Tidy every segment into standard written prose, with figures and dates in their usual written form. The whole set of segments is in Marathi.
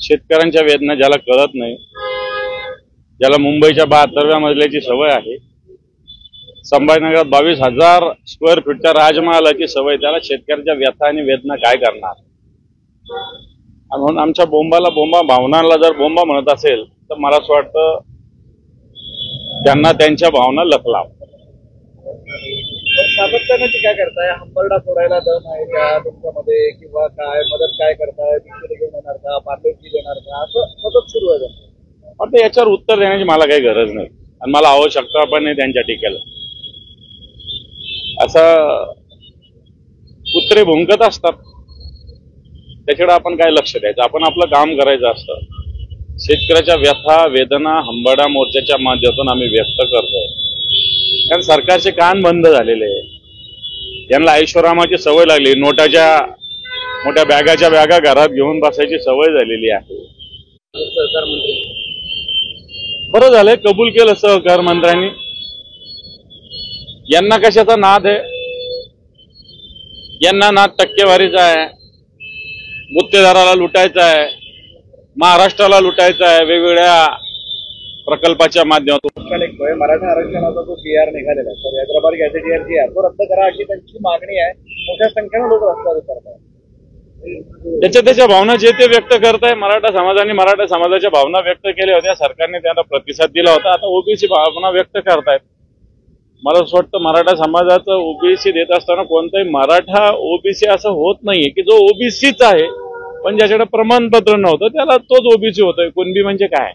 शेतकऱ्यांच्या वेदना ज्याला कळत नाही, ज्याला मुंबईच्या 72व्या मजल्याची सवय आहे, संभाजीनगरात 22,000 स्क्वेअर फीटच्या राजमहालाची सवय, त्याला शेतकऱ्याच्या व्यथा आणि वेदना काय करणार? म्हणून आमच्या बोंबा भावनांना जर बोंबा म्हणत असेल तर मला असं वाटतं त्यांना त्यांच्या भावना लखलाव. सातत्याने काय करताय? हंबरडा फोडायला दम आहे का तुमच्यामध्ये, किंवा काय मदत काय करताय? घेऊन येणार का, पाठवची देणार का, असं सतत सुरू आहे? आता याच्यावर उत्तर देण्याची मला काही गरज नाही आणि मला आवश्यकता पण नाही त्यांच्या टीकेला. असं कुत्रे भुंकत असतात, त्याच्याकडे आपण काय लक्ष द्यायचं? आपण आपलं काम करायचं असतं. शेतकऱ्याच्या व्यथा वेदना हंबरडा मोर्चाच्या माध्यमातून आम्ही व्यक्त करतोय, कारण सरकारचे कान बंद झालेले आहे. यांना ऐशोरामाची सवय लागली, नोटाच्या मोठ्या बॅगा घरात घेऊन बसायची सवय झालेली आहे. सहकार मंत्री बरं झालंय कबूल केलं सहकार मंत्र्यांनी. यांना कशाचा नाद आहे? यांना नाद टक्केवारीचा आहे, गुत्तेदाराला लुटायचा आहे, महाराष्ट्राला लुटायचा आहे वेगवेगळ्या प्रकल्पाच्या माध्यमातून. मराठा आरक्षणाचा जो GR निघालेला आहे, हैदराबाद गॅझेटियर GR, तो रद्द करा अशी त्यांची मागणी आहे. मोठ्या संख्येने लोक रस्त्यावर उतरतात. त्याच्या भावना जे ते व्यक्त करताय. मराठा समाजाने मराठा समाजाच्या भावना व्यक्त केल्या होत्या, सरकारने त्यांना प्रतिसाद दिला होता. आता ओबीसी भावना व्यक्त करतायत. मला असं वाटतं मराठा समाजाचं ओबीसी देत असताना कोणताही मराठा ओबीसी असं होत नाहीये की जो ओबीसीच आहे पण ज्याच्याकडे प्रमाणपत्र नव्हतं त्याला तोच ओबीसी होतोय. कुणबी म्हणजे काय?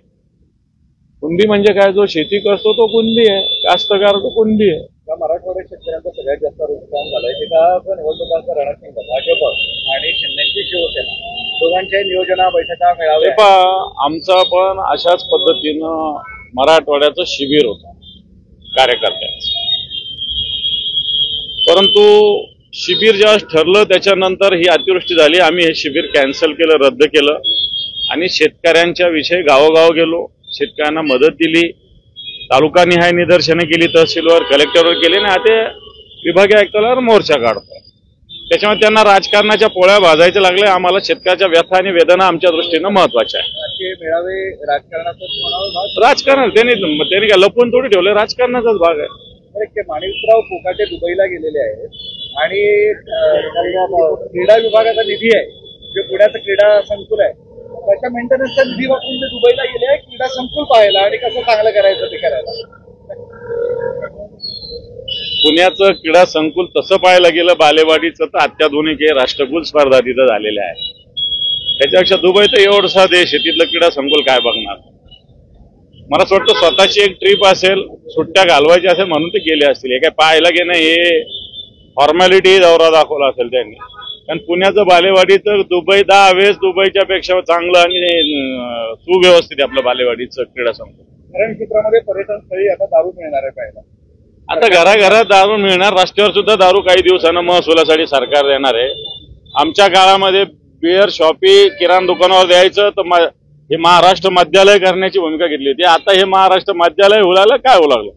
कुणबी म्हणजे काय? जो शेती करतो तो कुणबी आहे, कास्तकार तो कुणबी आहे. मराठवाड्यात शेतकऱ्यांचा सगळ्यात जास्त नुकसान झालंय. एका निवडणुकांचा रणसिंग भाजप आणि शिंदेची शिवसेना दोघांच्या नियोजना बैठका मिळावे. आमचं पण अशाच पद्धतीनं मराठवाड्याचं शिबिर होतं कार्यकर्त्यांचं, परंतु शिबिर जेव्हा ठरलं त्याच्यानंतर ही अतिवृष्टी झाली. आम्ही हे शिबिर कॅन्सल केलं, रद्द केलं आणि शेतकऱ्यांच्या विषयी गावोगाव गेलो, शेतकऱ्यांना मदत दिली, तालुकानिहाय निदर्शनं केली, तहसीलवर कलेक्टरवर केली आणि आता विभागीय आयुक्तालयावर मोर्चा काढतोय. त्याच्यामुळे त्यांना राजकारणाच्या पोळ्या भाजायच्या लागल्या. आम्हाला शेतकऱ्याच्या व्यथा आणि वेदना आमच्या दृष्टीनं महत्वाच्या आहे. मेळावे राजकारणाचं राजकारण त्यांनी काय लपवून थोडी ठेवलं, राजकारणाचाच भाग आहे. माणिकराव कोकाटे दुबईला गेलेले आहेत आणि क्रीडा विभागाचा निधी आहे, जे पुण्याचं क्रीडा संकुल आहे, त्याच्या मेंटेनन्सचा निधी वापरून ते दुबईला गेले आहे क्रीडा संकुल पाहायला आणि कसं चांगलं करायचं ते करायला. पुण्याचं क्रीडा संकुल तसं पाहायला गेलं, बालेवाडीचं तर अत्याधुनिक आहे, राष्ट्रकुल स्पर्धा तिथं झालेल्या आहे. त्याच्यापेक्षा दुबई तर एवढसा देश आहे, तिथलं क्रीडा संकुल काय बघणार? मला असं वाटतं स्वतःची एक ट्रिप असेल, सुट्ट्या घालवायची असेल म्हणून ते गेले असतील. हे काय पाहायला गेलं हे फॉर्मॅलिटी दौरा दाखवला असेल त्यांनी. कारण पुण्याचं बालेवाडीचं दुबई 10 वेळेस दुबईच्या पेक्षा चांगलं आणि सुव्यवस्थित आपलं बालेवाडीचं क्रीडा संकुल. धरण क्षेत्रामध्ये पर्यटन स्थळी आता दारू मिळणार आहे पाहिला. आता घराघरात दारू मिळणार, रस्त्यावर सुद्धा दारू काही दिवसानं महसुलासाठी सरकार देणार आहे. आमच्या काळामध्ये बिअर शॉपी किराणा दुकानावर द्यायचं तर हे महाराष्ट्र मद्यालय करण्याची भूमिका घेतली होती. आता हे महाराष्ट्र मद्यालय होऊ काय होऊ लागलं?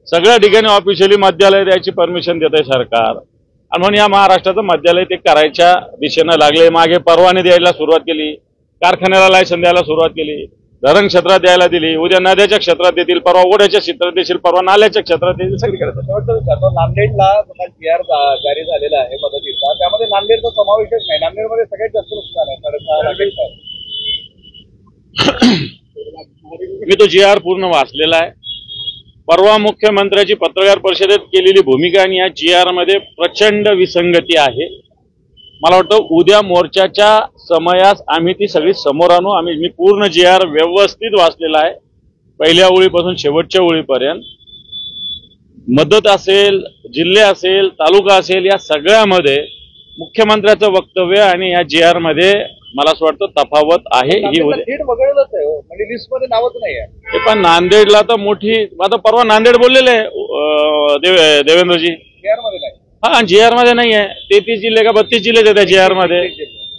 सगळ्या ठिकाणी ऑफिशियली मद्यालय द्यायची परमिशन देत आहे सरकार आणि म्हणून या महाराष्ट्राचं मद्यालय ते करायच्या दिशेनं लागले. मागे परवाने द्यायला सुरुवात केली, कारखान्याला लायसन द्यायला सुरुवात केली, धरण क्षेत्रात द्यायला दिली, उद्या नद्याच्या क्षेत्रात देतील, परवा ओढ्याच्या क्षेत्रात देतील, परवा नाल्याच्या क्षेत्रात देतील, सगळीकडे. नांदेडला GR जारी झालेला आहे मदतीचा, त्यामध्ये नांदेडचा समावेशच नाही. नांदेडमध्ये सगळ्यात जास्त नुकसान आहे. मी तो GR पूर्ण वाचलेला आहे. परवा मुख्यमंत्र्याची पत्रकार परिषदेत केलेली भूमिका आणि या GR मध्ये प्रचंड विसंगती आहे. मला वाटतं उद्या मोर्चाच्या समयास आम्ही ती सगळी समोर आणू. मी पूर्ण GR व्यवस्थित वाचलेला आहे, पहिल्या ओळीपासून शेवटच्या ओळीपर्यंत. मदत असेल, जिल्हे असेल, तालुका असेल, या सगळ्यामध्ये मुख्यमंत्र्याचं वक्तव्य आणि या GR मध्ये मला असं वाटतं तफावत आहे. ही वगळलंच आहे म्हणजे लिस्टमध्ये नावच नाही आहे. हे पण नांदेडला तर मोठी, आता परवा नांदेड बोललेले आहे देवेंद्रजी, हा GR मध्ये नाही आहे. 33 जिल्हे का 32 जिल्हे त्या GR मध्ये.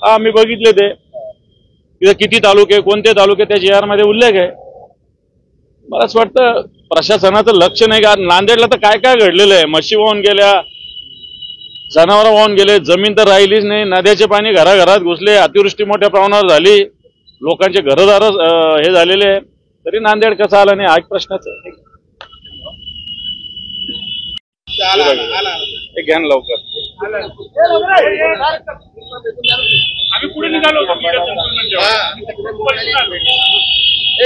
हा मी बघितले ते, तिथे किती तालुके, कोणते तालुके त्या GR मध्ये उल्लेख आहे. मला असं वाटतं प्रशासनाचं लक्ष नाही का? नांदेडला तर काय काय घडलेलं आहे. म्हशी वाहून गेल्या, जनावर वाहून गेले, जमीन तर राहिलीच नाही, नद्याचे पाणी घराघरात घुसले, अतिवृष्टी मोठ्या प्रमाणावर झाली, लोकांचे घरदार हे झालेले आहे, तरी नांदेड कसा आला नाही हा एक प्रश्नच आहे. हे घ्या ना लवकर. आम्ही पुढे निघालो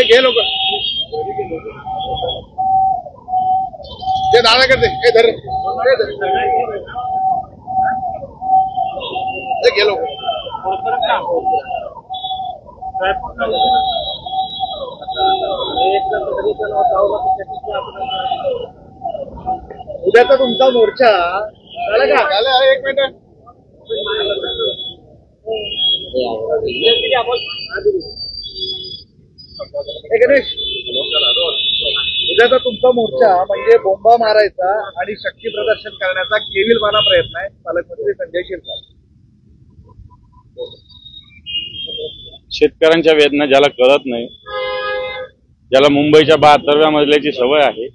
घे लोक दादा करते गेलो उद्याचा तुमचा मोर्चा झाला का? झालं. एक मिनिट गणेश, उद्याचा तुमचा मोर्चा म्हणजे बोंबा मारायचा आणि शक्ती प्रदर्शन करण्याचा केविलवाना प्रयत्न आहे. पालकमंत्री संजय शिरसाट. शेतकऱ्यांच्या वेदना ज्याला कळत नाही, ज्याला मुंबईच्या 72व्या मजल्याची सवय आहे,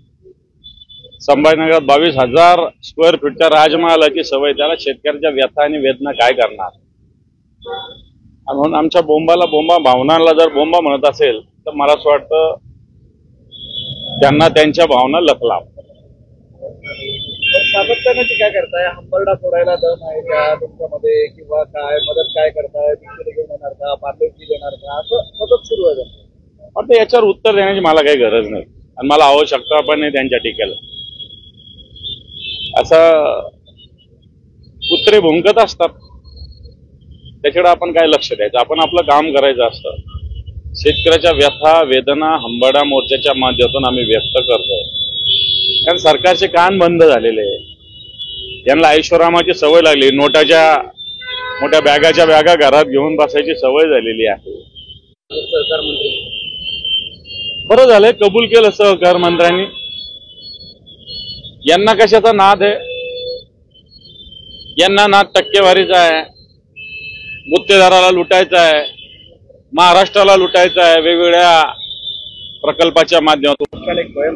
संभाजीनगरात 22,000 स्क्वेअर फीटच्या राजमहालाची सवय, त्याला शेतकऱ्याच्या व्यथा आणि वेदना काय करणार. आणि म्हणून आमच्या बोंबाला बोंबा, भावनांना जर बोंबा म्हणत असेल तर मला असं वाटतं त्यांना त्यांच्या भावना लखलाव. सातत्यानं टीका करताय, हंबरडा फोडायला दम आहे का तुमच्यामध्ये किंवा काय मदत काय करताय, पिक्चर घेऊन येणार का, पार्लरची देणार का, असं सतत सुरू आहे. पण याच्यावर उत्तर देण्याची मला काही गरज नाही आणि मला आवश्यकता पण नाही त्यांच्या टीकेला. असं कुत्रे भुंकत असतात, त्याच्याकडे आपण काय लक्ष द्यायचं. आपण आपलं काम करायचं असतं. शेतकऱ्याच्या व्यथा वेदना हंबरडा मोर्चाच्या माध्यमातून आम्ही व्यक्त करतोय. कारण सरकारचे कान बंद झालेले आहे. यांना ऐशोरामाची सवय लागली, नोटाच्या मोठ्या बॅगाच्या बॅगा घरात घेऊन बसायची सवय झालेली आहे. सहकार मंत्री बरं झालंय कबूल केलं सहकार मंत्र्यांनी. यांना कशाचा नाद आहे? यांना नाद टक्केवारीचा आहे, गुत्तेदाराला लुटायचा आहे, महाराष्ट्राला लुटायचा आहे वेगवेगळ्या प्रकल्पाच्या माध्यमातून.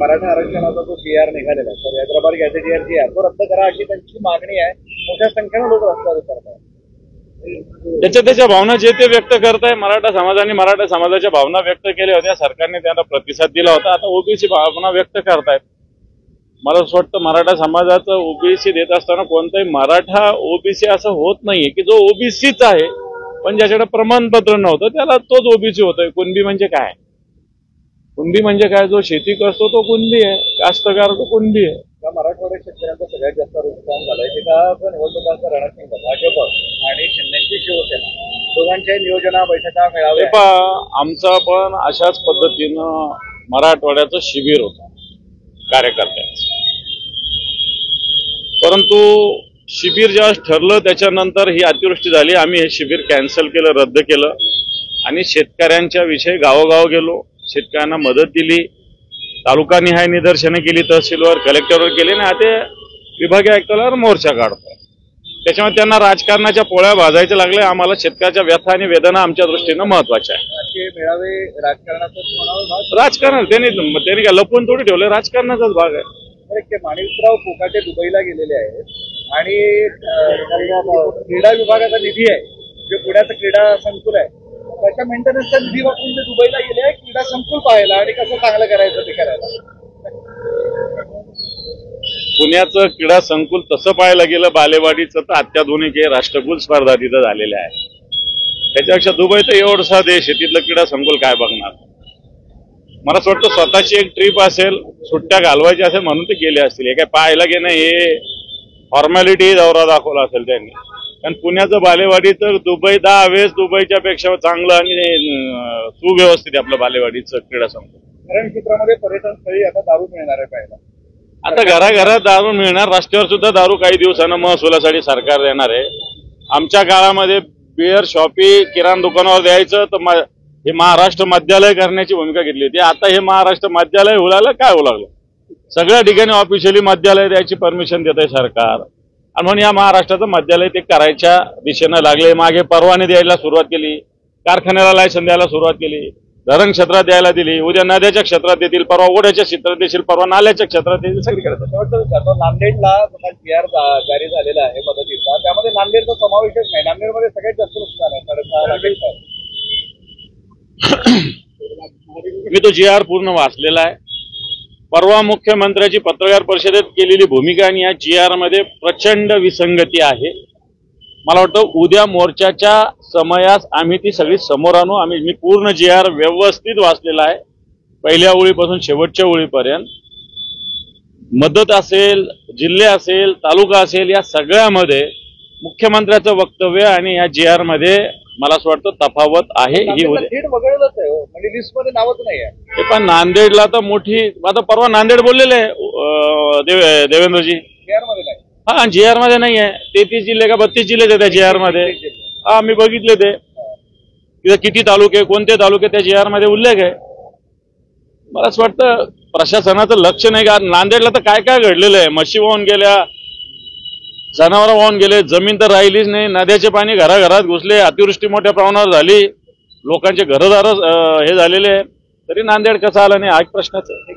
मराठा आरक्षणाचा जो GR निघालेला आहे, हैदराबाद गॅझेटियर GR तो रद्द करा अशी त्यांची मागणी आहे. मोठ्या संख्येने लोक रस्त्यावर उतरतात. त्याच्या भावना जे ते व्यक्त करताय. मराठा समाजाने मराठा समाजाच्या भावना व्यक्त केल्या होत्या, सरकारने त्यांना प्रतिसाद दिला होता. आता ओबीसी भावना व्यक्त करतायत. मला असं वाटतं मराठा समाजाचं ओबीसी देत असताना कोणताही मराठा ओबीसी असं होत नाहीये की जो ओबीसीच आहे पण ज्याच्याकडे प्रमाणपत्र नव्हतं त्याला तोच ओबीसी होतोय. कुणबी म्हणजे काय? कुणबी म्हणजे काय? जो शेती करतो तो कुणबी आहे, कास्तकार तो कुणबी आहे. मराठवाड्या शेतकऱ्यांचा सगळ्यात जास्त नुकसान झालंय. एका निवडणुकांचा रणसिंग भाजप आणि शिंदेची शिवसेना दोघांच्या नियोजना बैठका मिळावे. आमचं पण अशाच पद्धतीनं मराठवाड्याचं शिबिर होतं कार्यकर्त्यांचं. परंतु शिबिर जेव्हा ठरलं त्याच्यानंतर ही अतिवृष्टी झाली. आम्ही हे शिबिर कॅन्सल केलं, रद्द केलं आणि शेतकऱ्यांच्या विषयी गावोगाव गेलो, शेतकऱ्यांना मदत दिली, तालुकानिहाय निदर्शनं केली, तहसीलवर कलेक्टरवर केली आणि आता विभागीय आयुक्तालयावर मोर्चा काढतो. त्याच्यामुळे त्यांना राजकारणाच्या पोळ्या भाजायच्या लागल्या. आम्हाला शेतकऱ्याच्या व्यथा आणि वेदना आमच्या दृष्टीनं महत्वाच्या आहे. मेळावे राजकारणाचं राजकारण त्यांनी काय लपवून थोडी ठेवलं, राजकारणाचाच भाग आहे. माणिकराव कोकाटे दुबईला गेलेले आहेत आणि क्रीडा विभागाचा निधी आहे जे पुण्याचं क्रीडा संकुल आहे त्याच्या मेंटेनन्सचा निधी वापरून ते दुबईला गेले आहे क्रीडा संकुल पाहायला आणि कसं चांगलं करायचं ते करायला. पुण्याचं क्रीडा संकुल तसं पाहायला गेलं बालेवाडीचं तर अत्याधुनिक आहे, राष्ट्रकुल स्पर्धा तिथं झालेल्या आहे. त्याच्यापेक्षा दुबई तर एवढसा देश आहे, तिथलं क्रीडा संकुल काय बघणार. मला असं वाटतं स्वतःची एक ट्रिप असेल, सुट्ट्या घालवायची असेल म्हणून ते गेले असतील. हे काय पाहायला गेलं हे फॉर्मॅलिटी दौरा दाखवला असेल त्यांनी. कारण पुण्याचं बालेवाडीचं दुबई 10 वेळेस दुबईच्या पेक्षा चांगलं आणि सुव्यवस्थित आपलं बालेवाडीचं क्रीडा संकुल. धरण क्षेत्रामध्ये पर्यटन स्थळी आता दारू मिळणार आहे पाहायला. आता घराघरात दारू मिळणार. रस्त्यावर सुद्धा दारू काही दिवसानं महसुलासाठी सरकार देणार आहे. आमच्या काळामध्ये बिअर शॉपी किराणा दुकानावर द्यायचं तर हे महाराष्ट्र मद्यालय करण्याची भूमिका घेतली होती. आता हे महाराष्ट्र मद्यालय होऊ काय होऊ लागलं. सगळ्या ठिकाणी ऑफिशियली मद्यालय द्यायची परमिशन देत आहे सरकार आणि म्हणून या महाराष्ट्राचं मद्यालय ते करायच्या दिशेनं लागले. मागे परवाने द्यायला सुरुवात केली, कारखान्याला लायसन द्यायला सुरुवात केली, धरण क्षेत्रात द्यायला दिली, उद्या नद्याच्या क्षेत्रात देतील, परवा ओढ्याच्या क्षेत्रात देतील, परवा नाल्याच्या क्षेत्रात देतील, सगळीकडे. नांदेडला GR जारी झालेला आहे मदतीचा, त्यामध्ये नांदेडचा समावेशच नाही. नांदेडमध्ये सगळ्यात जास्त नुकसान आहे. मी तो जी आर पूर्ण वाचलेला आहे. परवा मुख्यमंत्र्याची पत्रकार परिषदेत केलेली भूमिका आणि या जी आर मध्ये प्रचंड विसंगती आहे. मला वाटतं उद्या मोर्चाच्या समयास आम्ही ती सगळी समोर आणू. मी पूर्ण जी आर व्यवस्थित वाचलेला आहे, पहिल्या ओळीपासून शेवटच्या ओळीपर्यंत. मदत असेल, जिल्हे असेल, तालुका असेल, या सगळ्यामध्ये मुख्यमंत्र्याचं वक्तव्य आणि या जी आर मध्ये मला असं वाटतं तफावत आहे. ही थेट वगळलंच आहे हो, म्हणजे लिस्ट मध्ये नावच नाही आहे. हे पण नांदेडला तर मोठी, आता परवा नांदेड बोललेले आहे देवेंद्रजी. JR मध्ये नाही. हा, जी आर मध्ये नाही आहे. 33 जिल्हे का 32 जिल्हे त्या जी आर मध्ये. हा, मी बघितले ते. तिथे किती तालुके, कोणते तालुके त्या जी आर मध्ये उल्लेख आहे. मला असं वाटतं प्रशासनाचं लक्ष नाही का. नांदेडला तर काय काय घडलेलं आहे. म्हशी वाहून गेल्या, जनावर वाहून गेले, जमीन तर राहिलीच नाही, नद्याचे पाणी घराघरात घुसले, अतिवृष्टी मोठ्या प्रमाणावर झाली, लोकांचे घरदार हे झालेले, तरी नांदेड कसं आलं नाही हा एक प्रश्नच आहे.